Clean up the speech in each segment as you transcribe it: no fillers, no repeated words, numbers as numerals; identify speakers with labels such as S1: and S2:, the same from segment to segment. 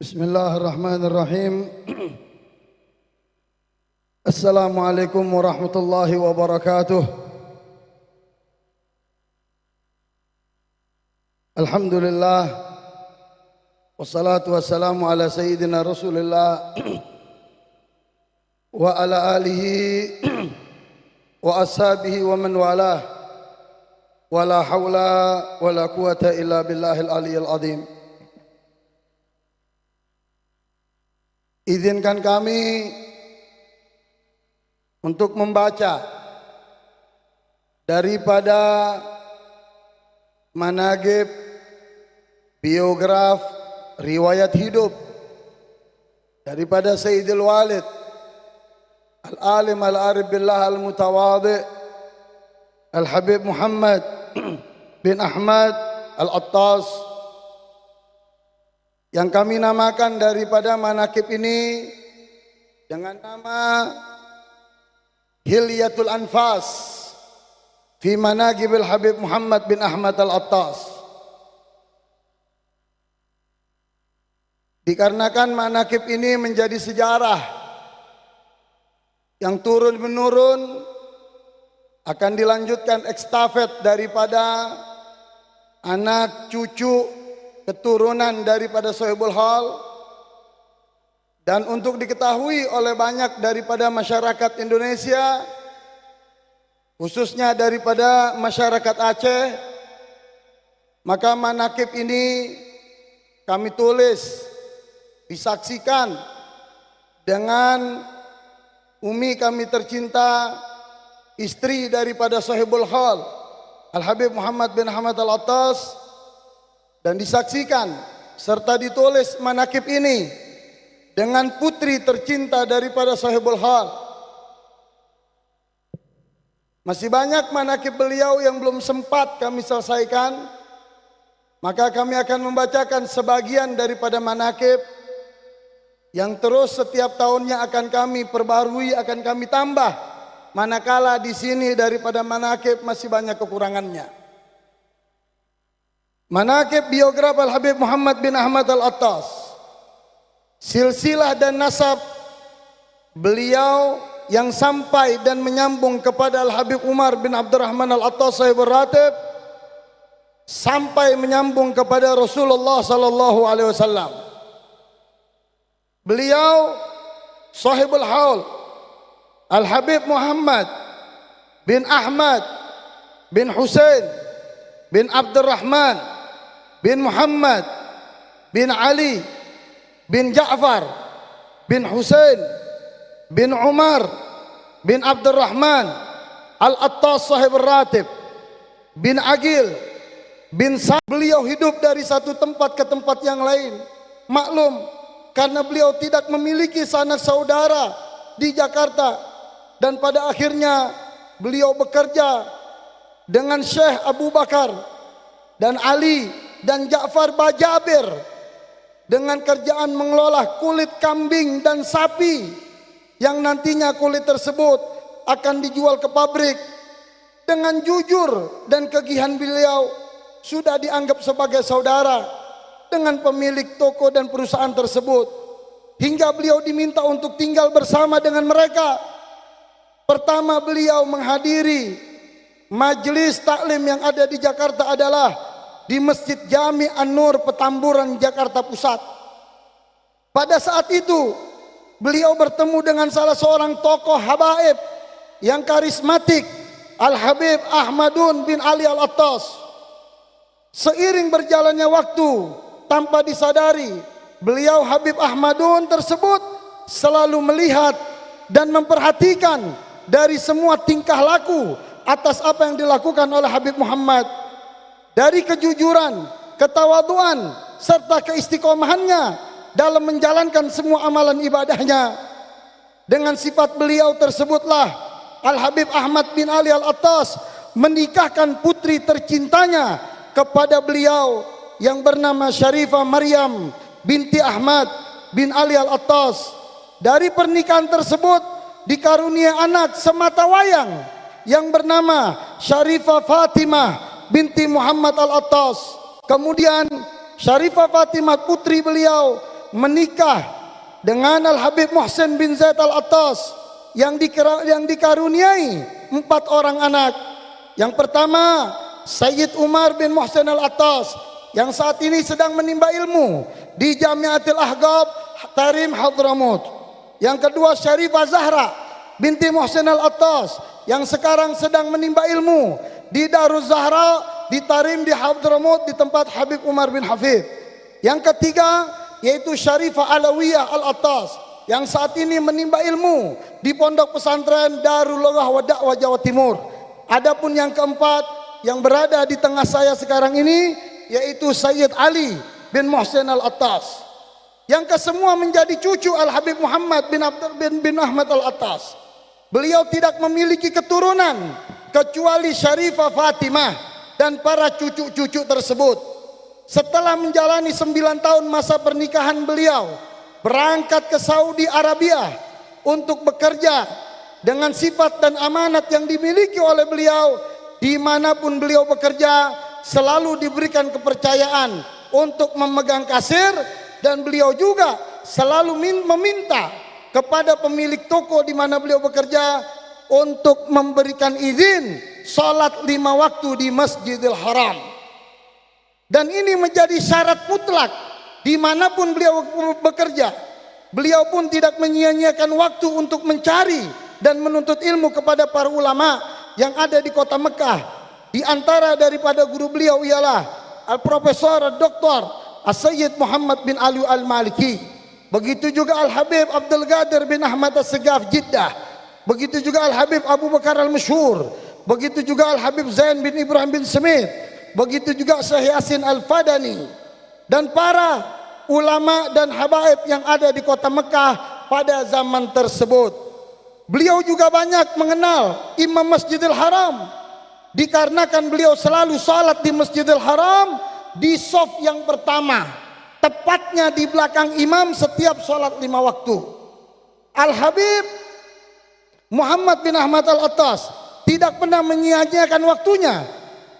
S1: Bismillahirrahmanirrahim. Assalamualaikum warahmatullahi wabarakatuh. Alhamdulillah, wassalatu wassalamu ala sayyidina Rasulillah wa ala alihi wa ashabihi wa man walah, wa la hawla wa la quwata illa billahil aliyyil azim. Izinkan kami untuk membaca daripada manaqib, biograf, riwayat hidup daripada Sayyidil Walid Al-Alim Al-Arif Billah Al-Mutawadhi Al-Habib Muhammad bin Ahmad Al-Attas, yang kami namakan daripada manaqib ini dengan nama Hilyatul Anfas fi Manaqibil Habib Muhammad bin Ahmad Al-Attas. Dikarenakan manaqib ini menjadi sejarah yang turun menurun, akan dilanjutkan ekstafet daripada anak cucu keturunan daripada Sohibul Hal, dan untuk diketahui oleh banyak daripada masyarakat Indonesia, khususnya daripada masyarakat Aceh, maka manaqib ini kami tulis, disaksikan dengan umi kami tercinta, istri daripada Sohibul Hal Al-Habib Muhammad bin Ahmad Al-Attas, dan disaksikan serta ditulis manaqib ini dengan putri tercinta daripada Sohibul Hal. Masih banyak manaqib beliau yang belum sempat kami selesaikan, maka kami akan membacakan sebagian daripada manaqib yang terus setiap tahunnya akan kami perbarui, akan kami tambah, manakala di sini daripada manaqib masih banyak kekurangannya. Manaqib biograf Al-Habib Muhammad bin Ahmad Al-Attas, silsilah dan nasab beliau yang sampai dan menyambung kepada Al-Habib Umar bin Abdurrahman Al-Attas Sahibul Ratib, sampai menyambung kepada Rasulullah sallallahu alaihi wasallam. Beliau Sahibul Haul Al-Habib Muhammad bin Ahmad bin Husain bin Abdurrahman bin Muhammad bin Ali bin Ja'far bin Husain bin Umar bin Abdurrahman Al-Attas Sahibul Ratib bin Agil bin Sa. Beliau hidup dari satu tempat ke tempat yang lain. Maklum, karena beliau tidak memiliki sanak saudara di Jakarta, dan pada akhirnya beliau bekerja dengan Syekh Abu Bakar dan Ali dan Ja'far Bajabir dengan kerjaan mengelola kulit kambing dan sapi, yang nantinya kulit tersebut akan dijual ke pabrik. Dengan jujur dan kegigihan beliau sudah dianggap sebagai saudara dengan pemilik toko dan perusahaan tersebut, hingga beliau diminta untuk tinggal bersama dengan mereka. Pertama beliau menghadiri majelis taklim yang ada di Jakarta adalah di Masjid Jami An-Nur Petamburan, Jakarta Pusat. Pada saat itu beliau bertemu dengan salah seorang tokoh habaib yang karismatik, Al-Habib Ahmadun bin Ali Al-Attas. Seiring berjalannya waktu, tanpa disadari, beliau Habib Ahmadun tersebut selalu melihat dan memperhatikan dari semua tingkah laku atas apa yang dilakukan oleh Habib Muhammad. Dari kejujuran, ketawaduan, serta keistiqomahannya dalam menjalankan semua amalan ibadahnya. Dengan sifat beliau tersebutlah Al-Habib Ahmad bin Ali Al-Attas menikahkan putri tercintanya kepada beliau yang bernama Syarifah Maryam binti Ahmad bin Ali Al-Attas. Dari pernikahan tersebut dikarunia anak semata wayang yang bernama Syarifah Fatimah binti Muhammad Al-Attas. Kemudian Syarifah Fatimah putri beliau menikah dengan Al-Habib Muhsin bin Zaid Al-Attas yang dikaruniai 4 orang anak. Yang pertama, Sayyid Umar bin Muhsin Al-Attas yang saat ini sedang menimba ilmu di Jamiatul Ahqaf Tarim Hadramut. Yang kedua, Syarifah Zahra binti Muhsin Al-Attas yang sekarang sedang menimba ilmu di Daruz Zahra di Tarim di Hadramut di tempat Habib Umar bin Hafid. Yang ketiga yaitu Syarifah Alawiyah Al-Attas yang saat ini menimba ilmu di Pondok Pesantren Darul Lughah wa Da'wah Jawa Timur. Adapun yang keempat yang berada di tengah saya sekarang ini yaitu Sayyid Ali bin Muhsin Al-Attas yang kesemua menjadi cucu Al-Habib Muhammad bin Ahmad Al-Attas. Beliau tidak memiliki keturunan kecuali Syarifah Fatimah dan para cucu-cucu tersebut. Setelah menjalani 9 tahun masa pernikahan beliau berangkat ke Saudi Arabia untuk bekerja dengan sifat dan amanat yang dimiliki oleh beliau. Dimanapun beliau bekerja selalu diberikan kepercayaan untuk memegang kasir, dan beliau juga selalu meminta kepada pemilik toko di mana beliau bekerja untuk memberikan izin salat 5 waktu di Masjidil Haram. Dan ini menjadi syarat mutlak dimanapun beliau bekerja. Beliau pun tidak menyia-nyiakan waktu untuk mencari dan menuntut ilmu kepada para ulama yang ada di kota Mekah. Di antara daripada guru beliau ialah Al-Profesor Dr. As-Sayyid Muhammad bin Ali Al-Maliki. Begitu juga Al-Habib Abdul Qadir bin Ahmad As-Segaf Jeddah. Begitu juga Al-Habib Abu Bakar Al-Masyhur. Begitu juga Al-Habib Zain bin Ibrahim bin Smith. Begitu juga Syekh Yasin Al-Fadani. Dan para ulama dan habaib yang ada di kota Mekah pada zaman tersebut. Beliau juga banyak mengenal Imam Masjidil Haram, dikarenakan beliau selalu salat di Masjidil Haram di shaf yang pertama, tepatnya di belakang imam setiap salat 5 waktu. Al-Habib Muhammad bin Ahmad Al-Attas tidak pernah menyia-nyiakan waktunya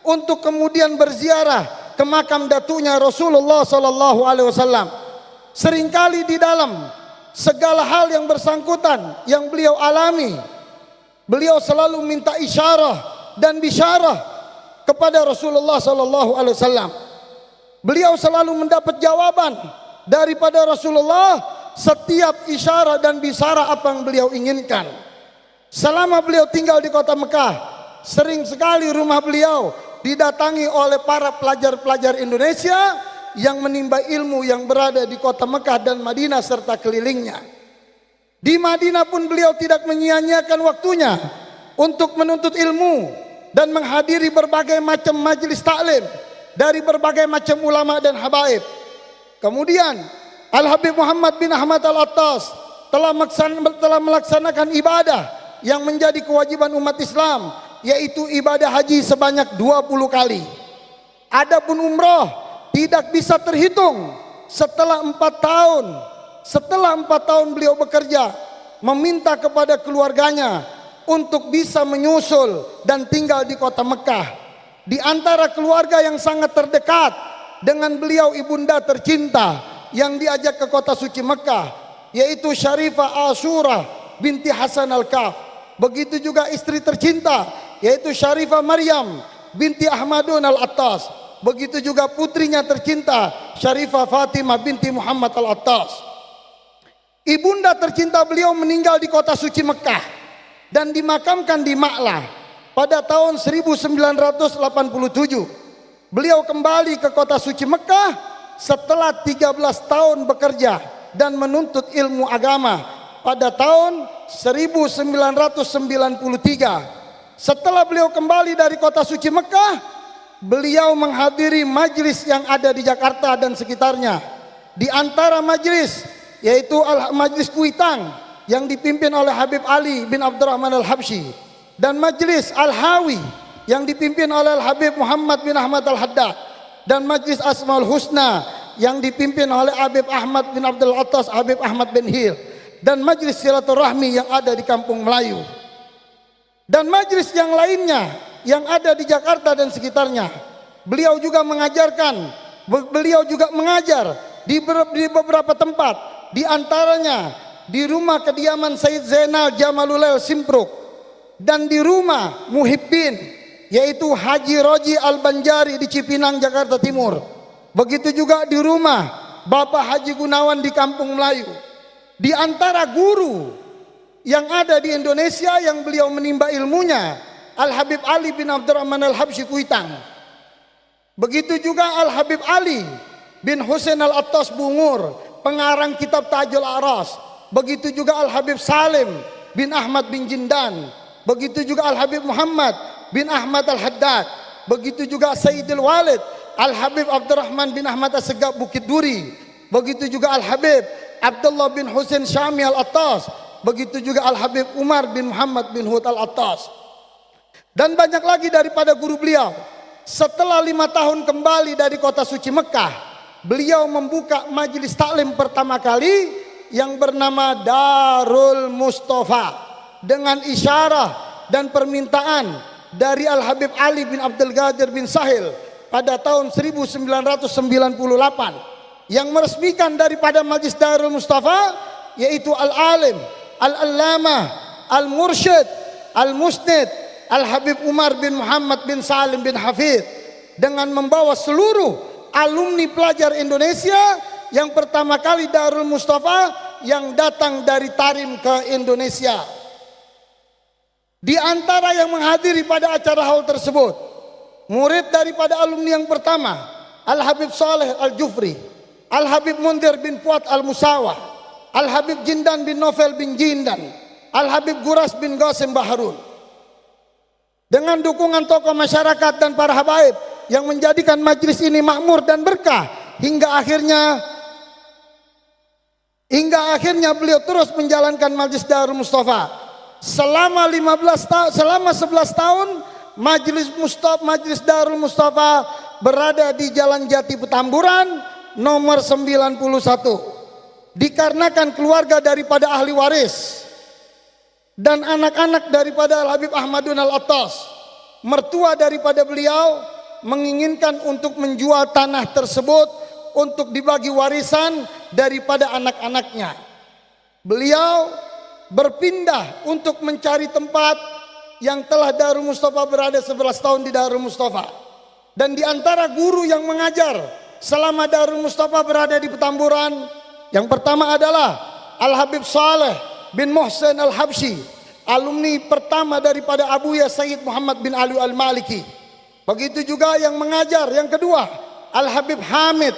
S1: untuk kemudian berziarah ke makam datunya Rasulullah sallallahu alaihi wasallam. Seringkali di dalam segala hal yang bersangkutan yang beliau alami, beliau selalu minta isyarah dan bisyarah kepada Rasulullah sallallahu alaihi wasallam. Beliau selalu mendapat jawaban daripada Rasulullah setiap isyarah dan bisyarah apa yang beliau inginkan. Selama beliau tinggal di kota Mekah, sering sekali rumah beliau didatangi oleh para pelajar-pelajar Indonesia yang menimba ilmu yang berada di kota Mekah dan Madinah serta kelilingnya. Di Madinah pun beliau tidak menyia-nyiakan waktunya untuk menuntut ilmu dan menghadiri berbagai macam majelis taklim dari berbagai macam ulama dan habaib. Kemudian Al-Habib Muhammad bin Ahmad Al-Attas telah melaksanakan ibadah yang menjadi kewajiban umat Islam, yaitu ibadah haji sebanyak 20 kali. Adapun umrah tidak bisa terhitung setelah 4 tahun. Setelah 4 tahun beliau bekerja, meminta kepada keluarganya untuk bisa menyusul dan tinggal di kota Mekah. Di antara keluarga yang sangat terdekat dengan beliau ibunda tercinta yang diajak ke kota suci Mekah, yaitu Syarifah Asyura binti Hasan Al-Kaf. Begitu juga istri tercinta yaitu Syarifah Maryam binti Ahmadun Al-Attas. Begitu juga putrinya tercinta Syarifah Fatimah binti Muhammad Al-Attas. Ibunda tercinta beliau meninggal di kota suci Mekah dan dimakamkan di Ma'lah pada tahun 1987. Beliau kembali ke kota suci Mekah setelah 13 tahun bekerja dan menuntut ilmu agama pada tahun 1993. Setelah beliau kembali dari kota suci Mekah, beliau menghadiri majlis yang ada di Jakarta dan sekitarnya. Di antara majlis yaitu majlis Kuitang yang dipimpin oleh Habib Ali bin Abdurrahman Al-Habsyi, dan majlis Al-Hawi yang dipimpin oleh Habib Muhammad bin Ahmad Al-Haddad, dan majlis Asmaul Husna yang dipimpin oleh Habib Ahmad bin Abdul Attas, Habib Ahmad bin Hil, dan majlis Silaturahmi yang ada di Kampung Melayu, dan majlis yang lainnya yang ada di Jakarta dan sekitarnya. Beliau juga mengajar di beberapa tempat, di antaranya di rumah kediaman Said Zainal Jamalulail Simpruk dan di rumah Muhibbin yaitu Haji Roji Al-Banjari di Cipinang, Jakarta Timur. Begitu juga di rumah Bapak Haji Gunawan di Kampung Melayu. Di antara guru yang ada di Indonesia yang beliau menimba ilmunya, Al-Habib Ali bin Abdurrahman Al-Habsyi Kuitang. Begitu juga Al-Habib Ali bin Husain Al-Attas Bungur, pengarang kitab Tajul Aras. Begitu juga Al-Habib Salim bin Ahmad bin Jindan. Begitu juga Al-Habib Muhammad bin Ahmad Al-Haddad. Begitu juga Sayyidil Walid Al-Habib Abdurrahman bin Ahmad As-Segaf Bukit Duri. Begitu juga Al-Habib Abdullah bin Husain Syami Al-Attas. Begitu juga Al-Habib Umar bin Muhammad bin Hud Al-Attas. Dan banyak lagi daripada guru beliau. Setelah 5 tahun kembali dari kota suci Mekah, beliau membuka majelis taklim pertama kali yang bernama Darul Mustafa dengan isyarah dan permintaan dari Al-Habib Ali bin Abdul Qadir bin Sahil pada tahun 1998 yang meresmikan daripada majelis Darul Mustafa yaitu Al-Alim, Al-Allamah, Al-Mursyid, Al-Musnid Al-Habib Umar bin Muhammad bin Salim bin Hafidh, dengan membawa seluruh alumni pelajar Indonesia yang pertama kali Darul Mustafa yang datang dari Tarim ke Indonesia. Di antara yang menghadiri pada acara haul tersebut, murid daripada alumni yang pertama Al-Habib Saleh Al-Jufri, Al-Habib Mundir bin Fuad Al-Musawah, Al-Habib Jindan bin Novel bin Jindan, Al-Habib Guras bin Qasim Baharun. Dengan dukungan tokoh masyarakat dan para habaib yang menjadikan majelis ini makmur dan berkah hingga akhirnya beliau terus menjalankan majelis Darul Mustafa selama 11 tahun. Majelis Darul Mustafa berada di Jalan Jati Petamburan nomor 91. Dikarenakan keluarga daripada ahli waris dan anak-anak daripada Al-Habib Ahmadun Al-Attas, mertua daripada beliau menginginkan untuk menjual tanah tersebut untuk dibagi warisan daripada anak-anaknya. Beliau berpindah untuk mencari tempat yang telah Darul Mustafa berada 11 tahun di Darul Mustafa. Dan di antara guru yang mengajar selama Darul Mustafa berada di Petamburan, yang pertama adalah Al-Habib Saleh bin Muhsin Al-Habsyi, alumni pertama daripada Abuya Sayyid Muhammad bin Ali Al-Maliki. Begitu juga yang mengajar yang kedua Al-Habib Hamid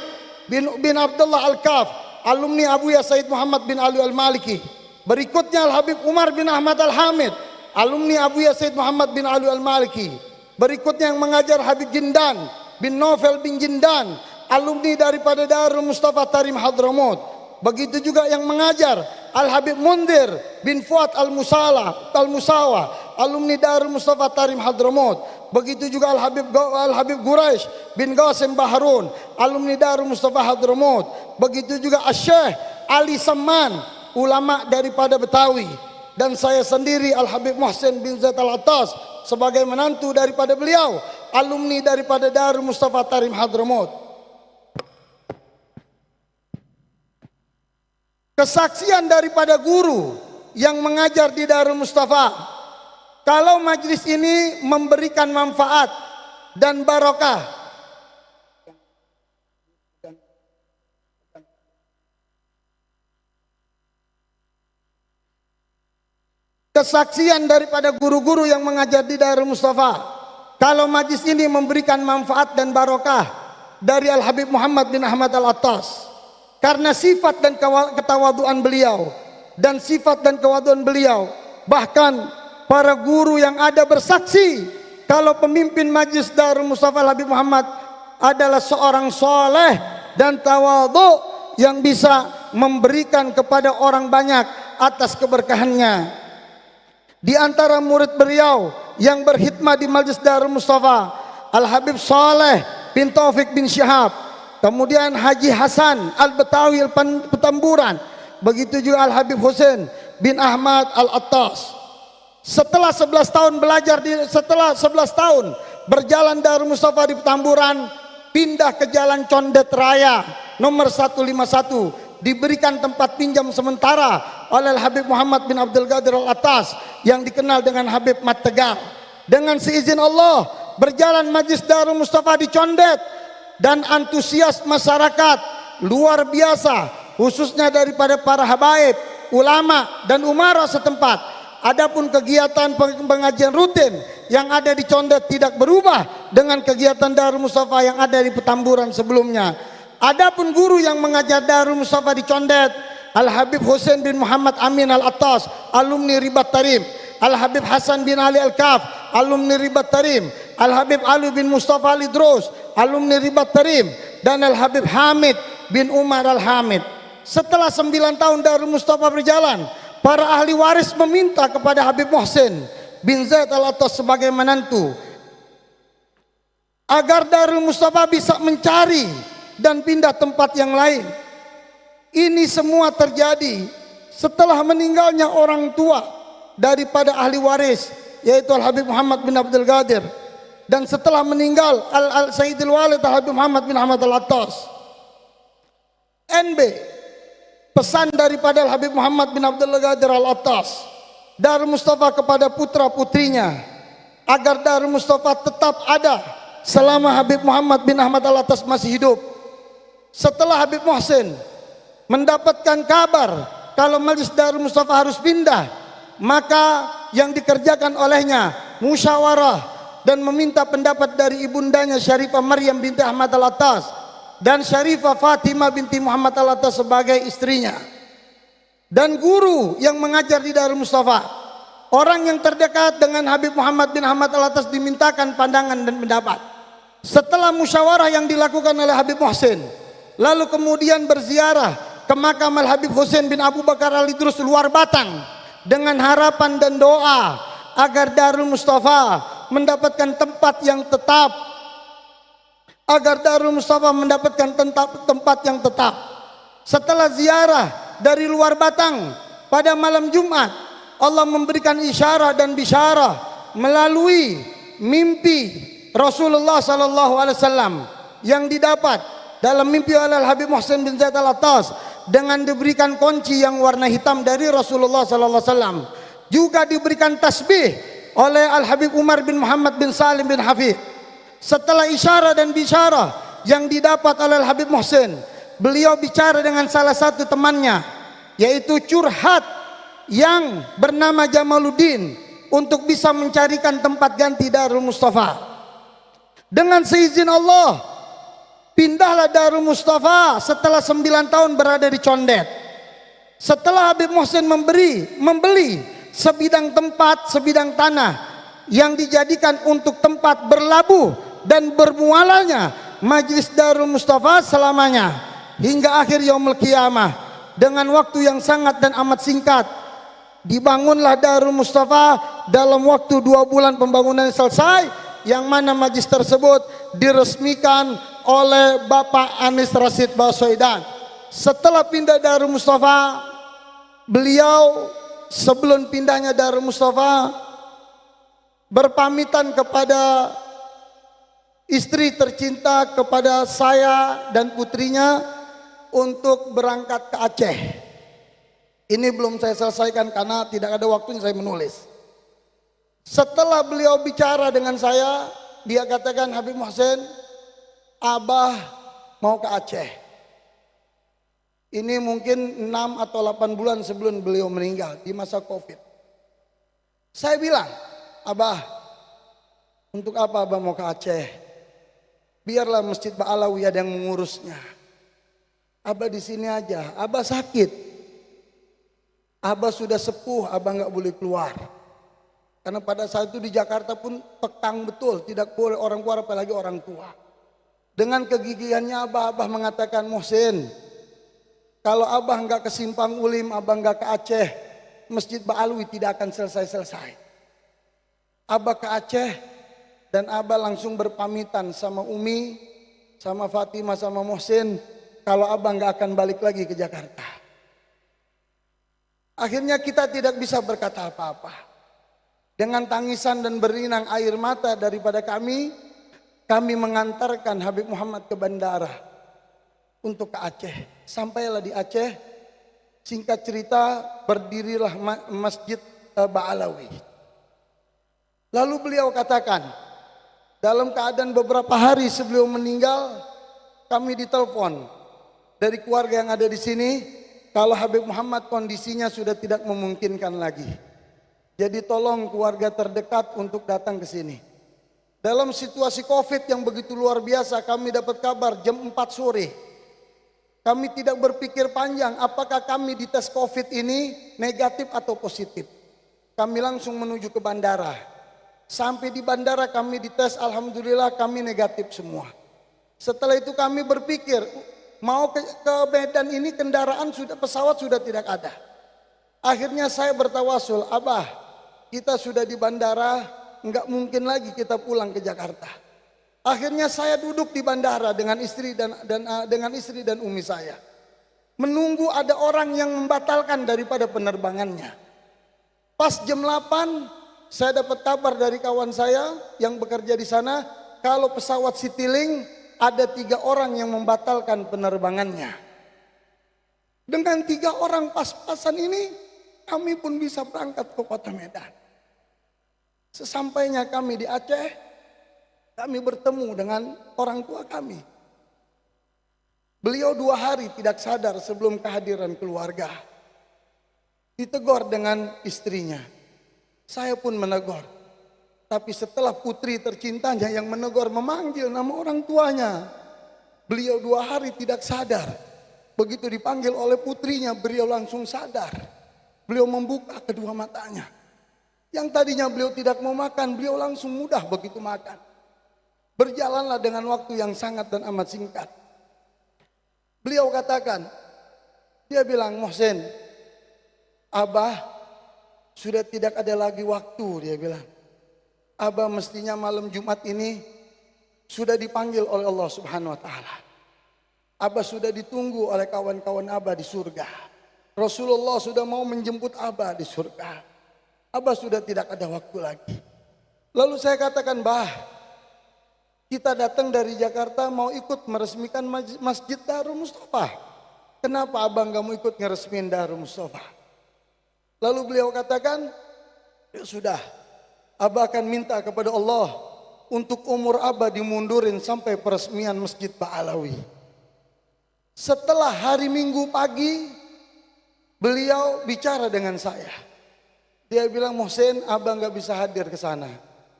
S1: bin Abdullah Al-Kaf, alumni Abuya Sayyid Muhammad bin Ali Al-Maliki. Berikutnya Al-Habib Umar bin Ahmad Al-Hamid, alumni Abuya Sayyid Muhammad bin Ali Al-Maliki. Berikutnya yang mengajar Habib Jindan bin Novel bin Jindan, alumni daripada Darul Mustafa Tarim Hadramut. Begitu juga yang mengajar Al-Habib Mundir bin Fuad Al-Musawa, alumni Darul Mustafa Tarim Hadramut. Begitu juga Al-Habib Quraisy bin Qasim Baharun, alumni Darul Mustafa Hadramut. Begitu juga Asy-Syaikh Ali Samman, ulama daripada Betawi. Dan saya sendiri Al-Habib Muhsin bin Zaid Al-Attas sebagai menantu daripada beliau, alumni daripada Darul Mustafa Tarim Hadramut. Kesaksian daripada guru yang mengajar di Darul Mustafa, kalau majelis ini memberikan manfaat dan barokah, kesaksian daripada guru-guru yang mengajar di Darul Mustafa, kalau majelis ini memberikan manfaat dan barokah dari Al-Habib Muhammad bin Ahmad Al-Attas, karena sifat dan ketawaduan beliau dan sifat dan kewaduan beliau, bahkan para guru yang ada bersaksi kalau pemimpin majelis Darul Mustafa Al-Habib Muhammad adalah seorang soleh dan tawadhu yang bisa memberikan kepada orang banyak atas keberkahannya. Di antara murid beliau yang berkhidmat di majelis Darul Mustafa, Al-Habib Saleh bin Taufik bin Syihab, kemudian Haji Hasan Al-Betawi Petamburan, begitu juga Al-Habib Husain bin Ahmad Al-Attas. Setelah 11 tahun berjalan Darul Mustafa di Petamburan, pindah ke Jalan Condet Raya nomor 151 diberikan tempat pinjam sementara oleh Habib Muhammad bin Abdul Qadir Al-Attas yang dikenal dengan Habib Mat Tegal. Dengan seizin Allah berjalan Majlis Darul Mustafa di Condet, dan antusias masyarakat luar biasa, khususnya daripada para habaib, ulama dan umara setempat. Adapun kegiatan pengajian rutin yang ada di Condet tidak berubah dengan kegiatan Darul Mustafa yang ada di Petamburan sebelumnya. Adapun guru yang mengajar Darul Mustafa di Condet, Al-Habib Husain bin Muhammad Amin Al-Attas, alumni Ribat Tarim. Al-Habib Hasan bin Ali Al-Kaf, alumni Ribat Tarim. Al-Habib Ali bin Mustafa Al-Idrus, alumni Ribat Tarim. Dan Al-Habib Hamid bin Umar Al-Hamid. Setelah 9 tahun Darul Mustafa berjalan, para ahli waris meminta kepada Habib Muhsin bin Zaid Al-Attas sebagai menantu agar Darul Mustafa bisa mencari dan pindah tempat yang lain. Ini semua terjadi setelah meninggalnya orang tua daripada ahli waris, yaitu Al-Habib Muhammad bin Abdul Qadir, dan setelah meninggal Al-Sayyidil Walid Al-Habib Muhammad bin Ahmad Al-Attas. NB, pesan daripada Al-Habib Muhammad bin Abdul Qadir Al-Attas Darul Mustafa kepada putra putrinya agar Darul Mustafa tetap ada selama Habib Muhammad bin Ahmad Al-Attas masih hidup. Setelah Habib Muhsin mendapatkan kabar kalau Majlis Darul Mustafa harus pindah, maka yang dikerjakan olehnya musyawarah dan meminta pendapat dari ibundanya Syarifah Maryam binti Ahmad Al-Attas dan Syarifah Fatimah binti Muhammad Al-Attas sebagai istrinya. Dan guru yang mengajar di Darul Mustafa, orang yang terdekat dengan Habib Muhammad bin Ahmad Al-Attas, dimintakan pandangan dan pendapat. Setelah musyawarah yang dilakukan oleh Habib Muhsin, lalu kemudian berziarah ke makam Al-Habib Husain bin Abu Bakar Al-Idrus luar Batang dengan harapan dan doa agar Darul Mustafa mendapatkan tempat yang tetap, agar Darul Mustafa mendapatkan tempat yang tetap. Setelah ziarah dari luar Batang pada malam Jumat, Allah memberikan isyarat dan bisyarah melalui mimpi Rasulullah SAW yang didapat dalam mimpi oleh Habib Muhsin bin Zaid Al-Attas dengan diberikan kunci yang warna hitam dari Rasulullah SAW. Juga diberikan tasbih oleh Al-Habib Umar bin Muhammad bin Salim bin Hafid. Setelah isyarat dan bisyarah yang didapat oleh Al-Habib Muhsin, beliau bicara dengan salah satu temannya, yaitu curhat yang bernama Jamaluddin, untuk bisa mencarikan tempat ganti Darul Mustafa. Dengan seizin Allah, pindahlah Darul Mustafa setelah 9 tahun berada di Condet. Setelah Habib Muhsin membeli sebidang tempat, sebidang tanah yang dijadikan untuk tempat berlabuh dan bermualanya Majlis Darul Mustafa selamanya hingga akhir yaumul qiyamah. Dengan waktu yang sangat dan amat singkat, dibangunlah Darul Mustafa. Dalam waktu 2 bulan pembangunan selesai, yang mana majlis tersebut diresmikan oleh Bapak Anis Rashid Baswedan. Setelah pindah Darul Mustafa, beliau sebelum pindahnya Darul Mustafa berpamitan kepada istri tercinta, kepada saya dan putrinya untuk berangkat ke Aceh. Ini belum saya selesaikan karena tidak ada waktunya saya menulis. Setelah beliau bicara dengan saya, dia katakan, Habib Muhsin, Abah mau ke Aceh. Ini mungkin 6 atau 8 bulan sebelum beliau meninggal di masa Covid. Saya bilang, Abah, untuk apa Abah mau ke Aceh? Biarlah Masjid Ba'alawiyah yang mengurusnya. Abah di sini aja. Abah sakit. Abah sudah sepuh, Abah nggak boleh keluar. Karena pada saat itu di Jakarta pun tekang betul, tidak boleh orang keluar apalagi orang tua. Dengan kegigihannya Abah mengatakan, Muhsin, kalau Abah nggak ke Simpang Ulim, Abah nggak ke Aceh, Masjid Ba'alwi tidak akan selesai-selesai. Abah ke Aceh dan Abah langsung berpamitan sama Umi, sama Fatimah, sama Muhsin, kalau Abah nggak akan balik lagi ke Jakarta. Akhirnya kita tidak bisa berkata apa-apa. Dengan tangisan dan berinang air mata daripada kami mengantarkan Habib Muhammad ke bandara untuk ke Aceh. Sampailah di Aceh, singkat cerita berdirilah Masjid Ba'alawi. Lalu beliau katakan, dalam keadaan beberapa hari sebelum meninggal, kami ditelepon dari keluarga yang ada di sini, kalau Habib Muhammad kondisinya sudah tidak memungkinkan lagi. Jadi tolong keluarga terdekat untuk datang ke sini. Dalam situasi Covid yang begitu luar biasa, kami dapat kabar jam 4 sore. Kami tidak berpikir panjang apakah kami dites Covid ini negatif atau positif. Kami langsung menuju ke bandara. Sampai di bandara kami dites, alhamdulillah kami negatif semua. Setelah itu kami berpikir, mau ke Medan ini kendaraan pesawat sudah tidak ada. Akhirnya saya bertawasul, Abah, kita sudah di bandara, enggak mungkin lagi kita pulang ke Jakarta. Akhirnya saya duduk di bandara dengan istri dan umi saya, menunggu ada orang yang membatalkan daripada penerbangannya. Pas jam 8 saya dapat kabar dari kawan saya yang bekerja di sana, kalau pesawat Citylink ada 3 orang yang membatalkan penerbangannya. Dengan 3 orang pas-pasan ini, kami pun bisa berangkat ke kota Medan. Sesampainya kami di Aceh, kami bertemu dengan orang tua kami. Beliau 2 hari tidak sadar sebelum kehadiran keluarga. Ditegur dengan istrinya. Saya pun menegur. Tapi setelah putri tercintanya yang menegur, memanggil nama orang tuanya, beliau 2 hari tidak sadar. Begitu dipanggil oleh putrinya, beliau langsung sadar. Beliau membuka kedua matanya. Yang tadinya beliau tidak mau makan, beliau langsung mudah begitu makan. Berjalanlah dengan waktu yang sangat dan amat singkat. Beliau katakan, dia bilang, Mohsen, Abah sudah tidak ada lagi waktu, dia bilang. Abah mestinya malam Jumat ini sudah dipanggil oleh Allah Subhanahu wa taala. Abah sudah ditunggu oleh kawan-kawan Abah di surga. Rasulullah sudah mau menjemput Abah di surga. Abah sudah tidak ada waktu lagi. Lalu saya katakan, Bah, kita datang dari Jakarta mau ikut meresmikan Masjid Darul Mustafa. Kenapa Abah nggak mau ikut ngeresmin Darul Mustafa? Lalu beliau katakan, ya sudah, Abah akan minta kepada Allah untuk umur Abah dimundurin sampai peresmian Masjid Ba'alawi. Setelah hari Minggu pagi, beliau bicara dengan saya. Dia bilang, Mohsen, Abah nggak bisa hadir ke sana.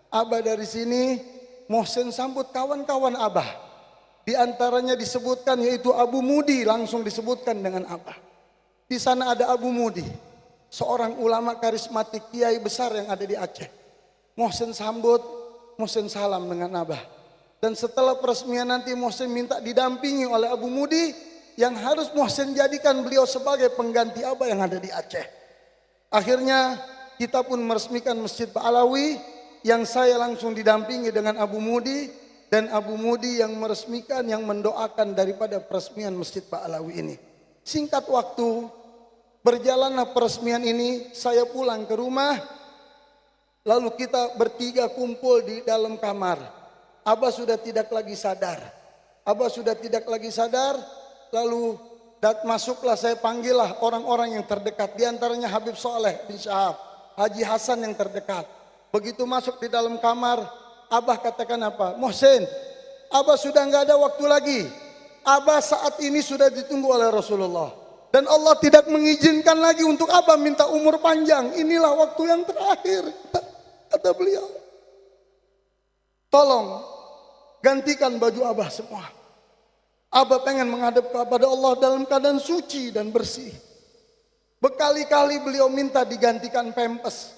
S1: Abah dari sini, Mohsen sambut kawan-kawan Abah. Di antaranya disebutkan yaitu Abu Mudi, langsung disebutkan dengan Abah. Di sana ada Abu Mudi, seorang ulama karismatik, kiai besar yang ada di Aceh. Mohsen sambut, Mohsen salam dengan Abah. Dan setelah peresmian nanti Mohsen minta didampingi oleh Abu Mudi, yang harus Mohsen jadikan beliau sebagai pengganti Abah yang ada di Aceh. Akhirnya kita pun meresmikan Masjid Ba'alawi, yang saya langsung didampingi dengan Abu Mudi, dan Abu Mudi yang meresmikan, yang mendoakan daripada peresmian Masjid Ba'alawi ini. Singkat waktu, berjalanlah peresmian ini, saya pulang ke rumah, lalu kita bertiga kumpul di dalam kamar. Abah sudah tidak lagi sadar. Abah sudah tidak lagi sadar, lalu masuklah, saya panggillah orang-orang yang terdekat. Di antaranya Habib Soleh bin Syahab, Haji Hasan yang terdekat. Begitu masuk di dalam kamar, Abah katakan apa? Mohsen, Abah sudah nggak ada waktu lagi. Abah saat ini sudah ditunggu oleh Rasulullah. Dan Allah tidak mengizinkan lagi untuk Abah minta umur panjang. Inilah waktu yang terakhir, kata beliau. Tolong gantikan baju Abah semua. Abah pengen menghadap kepada Allah dalam keadaan suci dan bersih. Berkali-kali beliau minta digantikan pempes.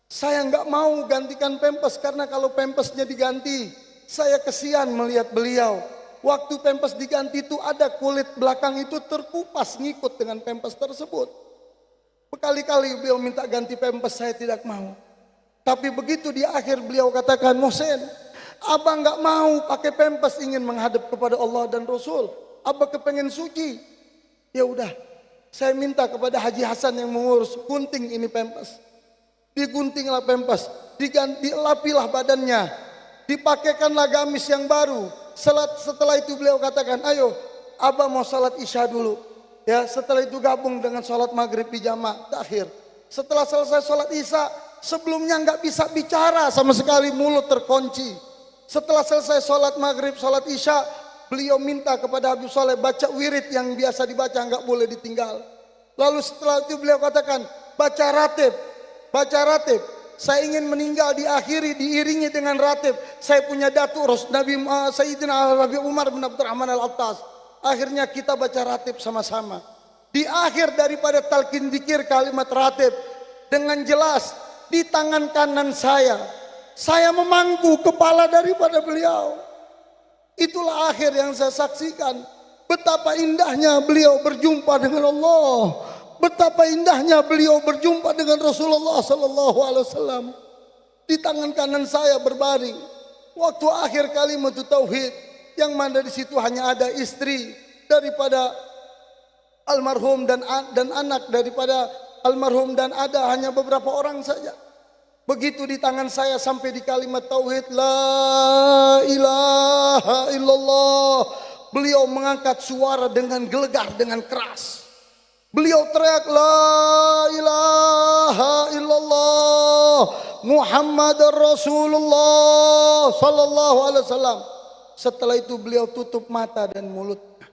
S1: Saya nggak mau gantikan pempes karena kalau pempesnya diganti, saya kesian melihat beliau. Waktu pempes diganti itu ada kulit belakang itu terkupas ngikut dengan pempes tersebut. Berkali-kali beliau minta ganti pempes, saya tidak mau. Tapi begitu di akhir beliau katakan, Mohsen, Abah nggak mau pakai pempes, ingin menghadap kepada Allah dan Rasul. Abah kepengen suci. Ya udah, saya minta kepada Haji Hasan yang mengurus, gunting ini pempes. Diguntinglah pempes, dilapilah badannya, dipakaikanlah gamis yang baru. Setelah itu beliau katakan, ayo Abah mau sholat isya dulu. Ya, setelah itu gabung dengan sholat maghrib di jamaah takhir. Setelah selesai sholat isya, sebelumnya nggak bisa bicara sama sekali, mulut terkunci. Setelah selesai sholat maghrib, sholat isya, beliau minta kepada Habib Soleh baca wirid yang biasa dibaca, nggak boleh ditinggal. Lalu setelah itu beliau katakan, baca ratib, baca ratib. Saya ingin meninggal diakhiri, diiringi dengan ratib. Saya punya datuk Nabi Sayyidina Habib Umar bin Abdurrahman Al-Attas. Akhirnya kita baca ratib sama-sama. Di akhir daripada talqin dzikir kalimat ratib, dengan jelas di tangan kanan saya memangku kepala daripada beliau. Itulah akhir yang saya saksikan. Betapa indahnya beliau berjumpa dengan Allah. Betapa indahnya beliau berjumpa dengan Rasulullah sallallahu alaihi wasallam. Di tangan kanan saya berbaring waktu akhir kalimat tauhid, yang mana di situ hanya ada istri daripada almarhum dan anak daripada almarhum, dan ada hanya beberapa orang saja. Begitu di tangan saya sampai di kalimat tauhid la ilaha illallah, beliau mengangkat suara dengan gelegar, dengan keras. Beliau teriak la ilaha illallah Muhammad Rasulullah sallallahu alaihi wasallam. Setelah itu beliau tutup mata dan mulutnya.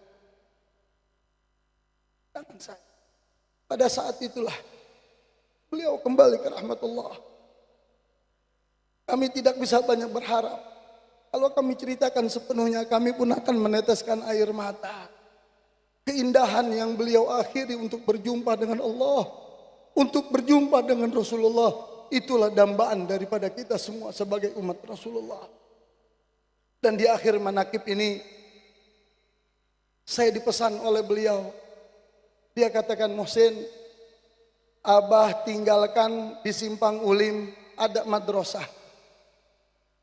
S1: Tangan saya. Pada saat itulah beliau kembali ke rahmatullah. Kami tidak bisa banyak berharap. Kalau kami ceritakan sepenuhnya, kami pun akan meneteskan air mata. Keindahan yang beliau akhiri untuk berjumpa dengan Allah, untuk berjumpa dengan Rasulullah, itulah dambaan daripada kita semua sebagai umat Rasulullah. Dan di akhir manakib ini, saya dipesan oleh beliau. Dia katakan, Muhsin, Abah tinggalkan di Simpang Ulim ada madrasah.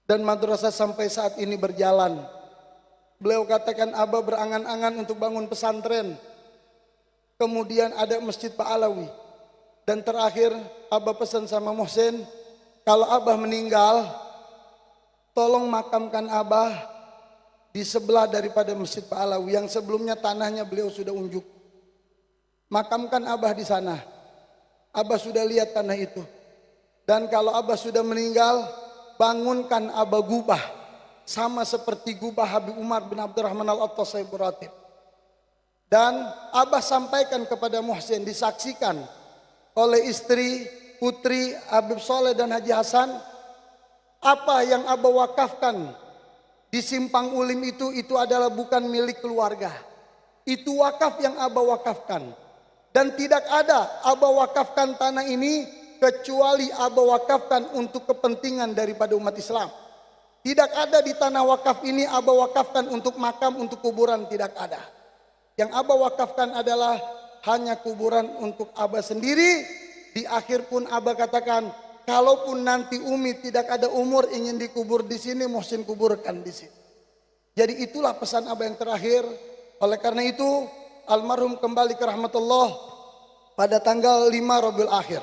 S1: Dan madrasah sampai saat ini berjalan. Beliau katakan, Abah berangan-angan untuk bangun pesantren. Kemudian ada Masjid Pak Alawi. Dan terakhir Abah pesan sama Muhsin, kalau Abah meninggal, tolong makamkan Abah di sebelah daripada Masjid Pak Alawi, yang sebelumnya tanahnya beliau sudah unjuk. Makamkan Abah di sana. Abah sudah lihat tanah itu. Dan kalau Abah sudah meninggal, bangunkan Abah gubah, sama seperti gubah Habib Umar bin Abdurrahman Al-Attas Sahibul Ratib. Dan Abah sampaikan kepada Muhsin, disaksikan oleh istri, putri Habib Soleh dan Haji Hasan, apa yang Abah wakafkan di Simpang Ulim itu adalah bukan milik keluarga. Itu wakaf yang Abah wakafkan. Dan tidak ada Abah wakafkan tanah ini kecuali Abah wakafkan untuk kepentingan daripada umat Islam. Tidak ada di tanah wakaf ini Abah wakafkan untuk makam, untuk kuburan, tidak ada. Yang Abah wakafkan adalah hanya kuburan untuk Abah sendiri. Di akhir pun Abah katakan, kalaupun nanti Umi tidak ada umur ingin dikubur di sini, Muhsin kuburkan di sini. Jadi itulah pesan Abah yang terakhir. Oleh karena itu, almarhum kembali ke rahmatullah pada tanggal 5 Rabiul Akhir.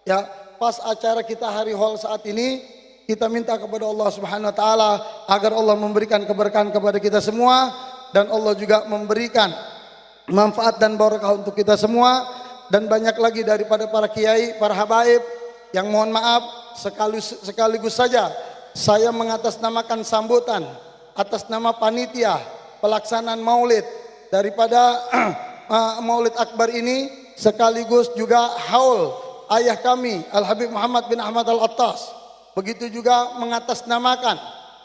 S1: Ya, pas acara kita hari haul saat ini, kita minta kepada Allah Subhanahu wa taala agar Allah memberikan keberkahan kepada kita semua, dan Allah juga memberikan manfaat dan barakah untuk kita semua, dan banyak lagi daripada para kiai, para habaib yang mohon maaf sekaligus saja saya mengatasnamakan sambutan atas nama panitia pelaksanaan Maulid daripada Maulid Akbar ini, sekaligus juga haul ayah kami Al Habib Muhammad bin Ahmad Al-Attas. Begitu juga mengatasnamakan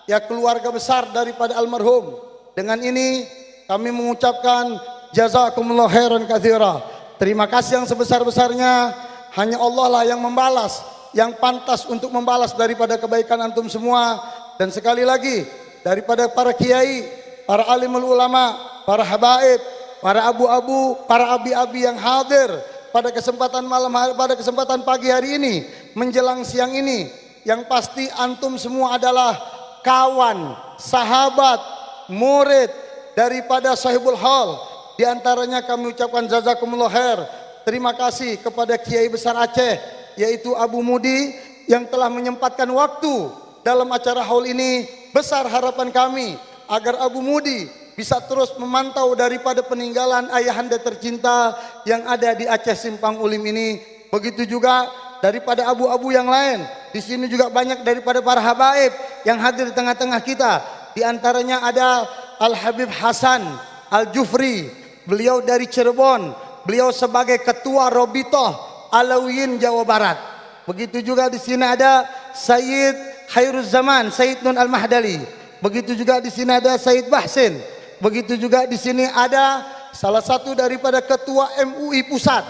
S1: ya keluarga besar daripada almarhum. Dengan ini kami mengucapkan jazakumullah khairan katsira. Terima kasih yang sebesar-besarnya. Hanya Allah lah yang membalas, yang pantas untuk membalas daripada kebaikan antum semua. Dan sekali lagi daripada para kiai, para alimul ulama, para habaib, para abu-abu, para abi-abi yang hadir pada kesempatan malam hari, pada kesempatan pagi hari ini menjelang siang ini. Yang pasti antum semua adalah kawan, sahabat, murid daripada Sahibul Hal. Di antaranya kami ucapkan jazakumullah khair. Terima kasih kepada Kiai Besar Aceh, yaitu Abu Mudi, yang telah menyempatkan waktu dalam acara haul ini. Besar harapan kami agar Abu Mudi bisa terus memantau daripada peninggalan ayahanda tercinta yang ada di Aceh Simpang Ulim ini. Begitu juga daripada abu-abu yang lain. Di sini juga banyak daripada para habaib yang hadir di tengah-tengah kita. Di antaranya ada Al-Habib Hasan Al-Jufri, beliau dari Cirebon. Beliau sebagai ketua Robitoh Alawiyin Jawa Barat. Begitu juga di sini ada Sayyid Khairuz Zaman, Sayyid Nun Al-Mahdali. Begitu juga di sini ada Sayyid Bahsin. Begitu juga di sini ada salah satu daripada ketua MUI pusat,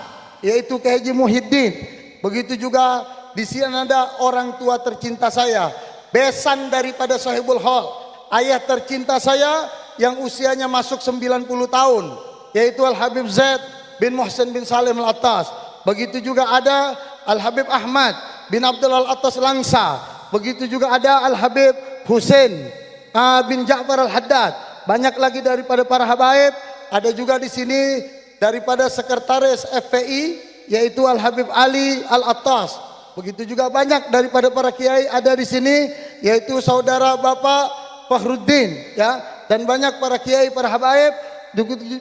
S1: yaitu Kiai Haji Muhyiddin. Begitu juga di sini ada orang tua tercinta saya, besan daripada Sahibul Hal, ayah tercinta saya yang usianya masuk 90 tahun, yaitu Al-Habib Zaid bin Muhsin bin Salim Al-Attas. Begitu juga ada Al-Habib Ahmad bin Abdul Al-Attas Langsa. Begitu juga ada Al-Habib Husain bin Ja'far Al-Haddad. Banyak lagi daripada para habaib. Ada juga di sini daripada sekretaris FPI, yaitu Al-Habib Ali Al-Attas. Begitu juga banyak daripada para kiai ada di sini, yaitu saudara Bapak Fakhruddin, ya, dan banyak para kiai, para habaib.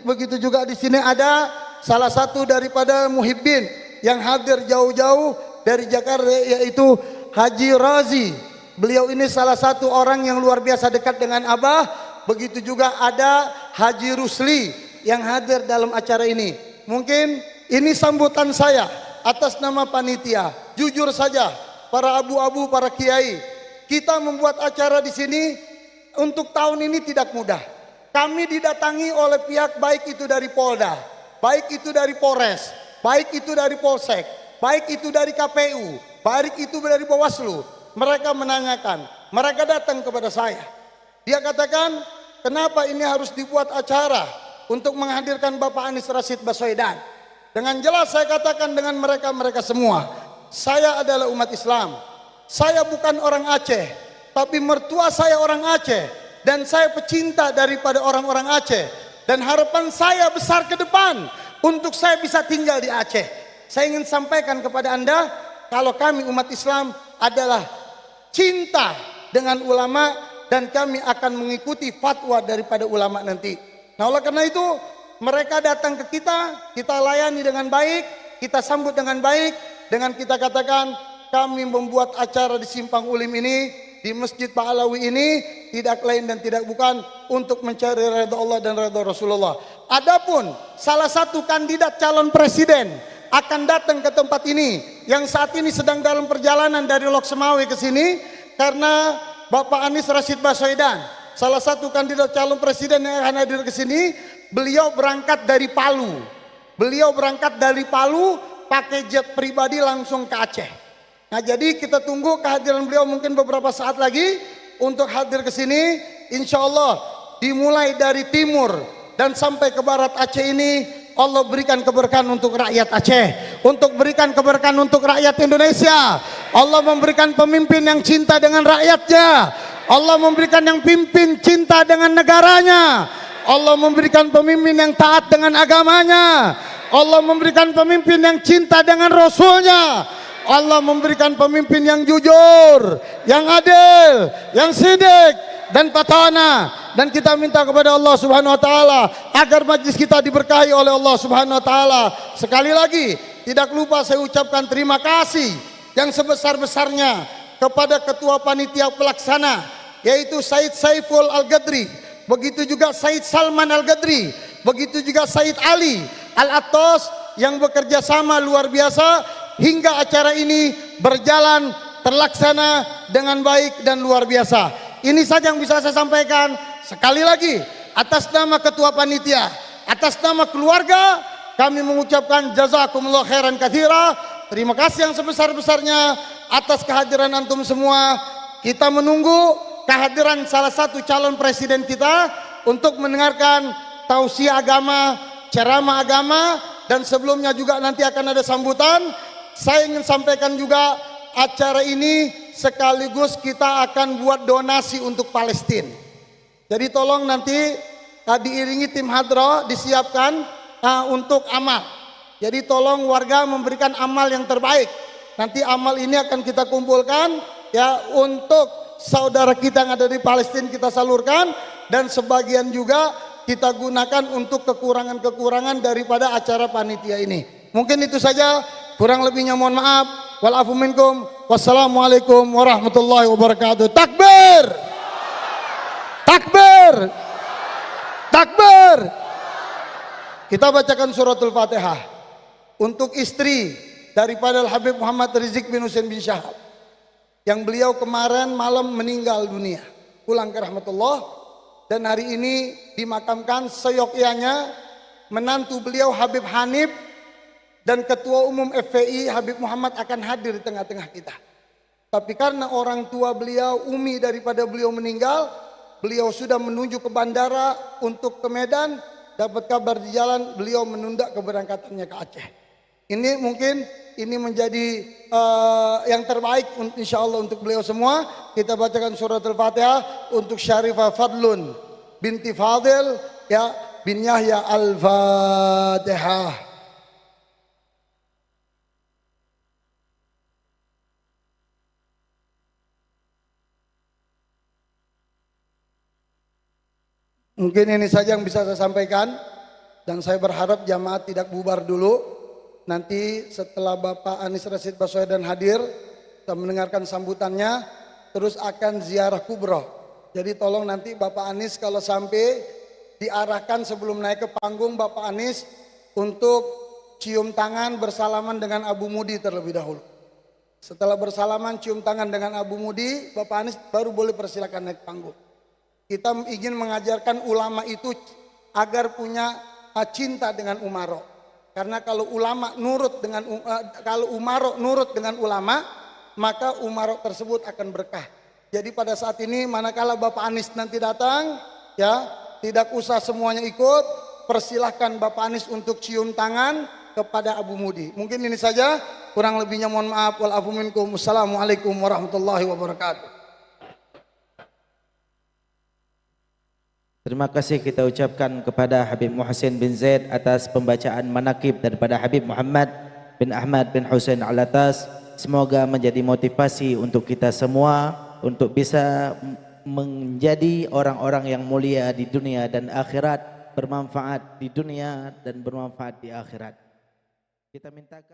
S1: Begitu juga di sini ada salah satu daripada muhibbin yang hadir jauh-jauh dari Jakarta, yaitu Haji Razi. Beliau ini salah satu orang yang luar biasa dekat dengan Abah. Begitu juga ada Haji Rusli yang hadir dalam acara ini. Mungkin ini sambutan saya atas nama panitia. Jujur saja, para abu-abu, para kiai, kita membuat acara di sini untuk tahun ini tidak mudah. Kami didatangi oleh pihak, baik itu dari Polda, baik itu dari Polres, baik itu dari Polsek, baik itu dari KPU, baik itu dari Bawaslu. Mereka menanyakan, mereka datang kepada saya. Dia katakan, kenapa ini harus dibuat acara untuk menghadirkan Bapak Anies Rashid Baswedan? Dengan jelas saya katakan dengan mereka semua, saya adalah umat Islam. Saya bukan orang Aceh, tapi mertua saya orang Aceh, dan saya pecinta daripada orang-orang Aceh. Dan harapan saya besar ke depan untuk saya bisa tinggal di Aceh. Saya ingin sampaikan kepada Anda, kalau kami umat Islam adalah cinta dengan ulama, dan kami akan mengikuti fatwa daripada ulama nanti. Nah, oleh karena itu mereka datang ke kita layani dengan baik, kita sambut dengan baik, dengan kita katakan kami membuat acara di Simpang Ulim ini, di Masjid Pak Alawi ini, tidak lain dan tidak bukan untuk mencari ridha Allah dan ridha Rasulullah. Adapun salah satu kandidat calon presiden akan datang ke tempat ini, yang saat ini sedang dalam perjalanan dari Lok Semawe ke sini, karena Bapak Anies Rashid Baswedan, salah satu kandidat calon presiden yang akan hadir ke sini, beliau berangkat dari Palu. Beliau berangkat dari Palu pakai jet pribadi langsung ke Aceh. Nah, jadi kita tunggu kehadiran beliau mungkin beberapa saat lagi untuk hadir ke sini. Insya Allah dimulai dari timur dan sampai ke barat Aceh ini, Allah berikan keberkahan untuk rakyat Aceh, untuk berikan keberkahan untuk rakyat Indonesia. Allah memberikan pemimpin yang cinta dengan rakyatnya. Allah memberikan yang pimpin cinta dengan negaranya. Allah memberikan pemimpin yang taat dengan agamanya. Allah memberikan pemimpin yang cinta dengan Rasulnya. Allah memberikan pemimpin yang jujur, yang adil, yang sidik dan patana. Dan kita minta kepada Allah Subhanahu wa taala agar majlis kita diberkahi oleh Allah Subhanahu wa taala. Sekali lagi, tidak lupa saya ucapkan terima kasih yang sebesar-besarnya kepada ketua panitia pelaksana, yaitu Said Saiful Al-Gadri, begitu juga Said Salman Al-Gadri, begitu juga Said Ali Al-Attas yang bekerja sama luar biasa hingga acara ini berjalan terlaksana dengan baik dan luar biasa. Ini saja yang bisa saya sampaikan. Sekali lagi, atas nama ketua panitia, atas nama keluarga, kami mengucapkan jazakumullah khairan katsira. Terima kasih yang sebesar-besarnya atas kehadiran antum semua. Kita menunggu kehadiran salah satu calon presiden kita untuk mendengarkan tausiah agama, ceramah agama, dan sebelumnya juga nanti akan ada sambutan. Saya ingin sampaikan juga acara ini sekaligus kita akan buat donasi untuk Palestina. Jadi tolong nanti diiringi tim hadroh disiapkan untuk amal. Jadi tolong warga memberikan amal yang terbaik. Nanti amal ini akan kita kumpulkan ya untuk saudara kita yang ada di Palestina, kita salurkan, dan sebagian juga kita gunakan untuk kekurangan-kekurangan daripada acara panitia ini. Mungkin itu saja, kurang lebihnya mohon maaf. Wal afu minkum. Wassalamualaikum warahmatullahi wabarakatuh. Takbir! Takbir! Takbir! Kita bacakan suratul Fatihah untuk istri daripada Al-Habib Muhammad Rizik bin Husain bin Syahab yang beliau kemarin malam meninggal dunia, pulang ke rahmatullah, dan hari ini dimakamkan seyogyanya menantu beliau Habib Hanif dan Ketua Umum FPI Habib Muhammad akan hadir di tengah-tengah kita. Tapi karena orang tua beliau, umi daripada beliau meninggal, beliau sudah menuju ke bandara untuk ke Medan. Dapat kabar di jalan, beliau menunda keberangkatannya ke Aceh. Ini mungkin ini menjadi yang terbaik insyaallah untuk beliau semua. Kita bacakan surat Al-Fatihah untuk Syarifah Fadlun binti Fadil ya bin Yahya. Al-Fatihah. Mungkin ini saja yang bisa saya sampaikan, dan saya berharap jamaah tidak bubar dulu. Nanti setelah Bapak Anies Rashid Baswedan hadir, kita mendengarkan sambutannya, terus akan ziarah kubroh. Jadi tolong nanti Bapak Anies kalau sampai diarahkan sebelum naik ke panggung, Bapak Anies untuk cium tangan bersalaman dengan Abu Mudi terlebih dahulu. Setelah bersalaman cium tangan dengan Abu Mudi, Bapak Anies baru boleh persilakan naik panggung. Kita ingin mengajarkan ulama itu agar punya cinta dengan umaro. Karena kalau ulama nurut dengan kalau umaro nurut dengan ulama, maka umaro tersebut akan berkah. Jadi pada saat ini manakala Bapak Anies nanti datang, ya tidak usah semuanya ikut, persilahkan Bapak Anies untuk cium tangan kepada Abu Mudi. Mungkin ini saja, kurang lebihnya mohon maaf. Wal afu minkum. Wassalamualaikum warahmatullahi wabarakatuh.
S2: Terima kasih kita ucapkan kepada Habib Muhsin bin Zaid atas pembacaan manaqib daripada Habib Muhammad bin Ahmad bin Husain Alatas. Semoga menjadi motivasi untuk kita semua untuk bisa menjadi orang-orang yang mulia di dunia dan akhirat, bermanfaat di dunia dan bermanfaat di akhirat. Kita mintakan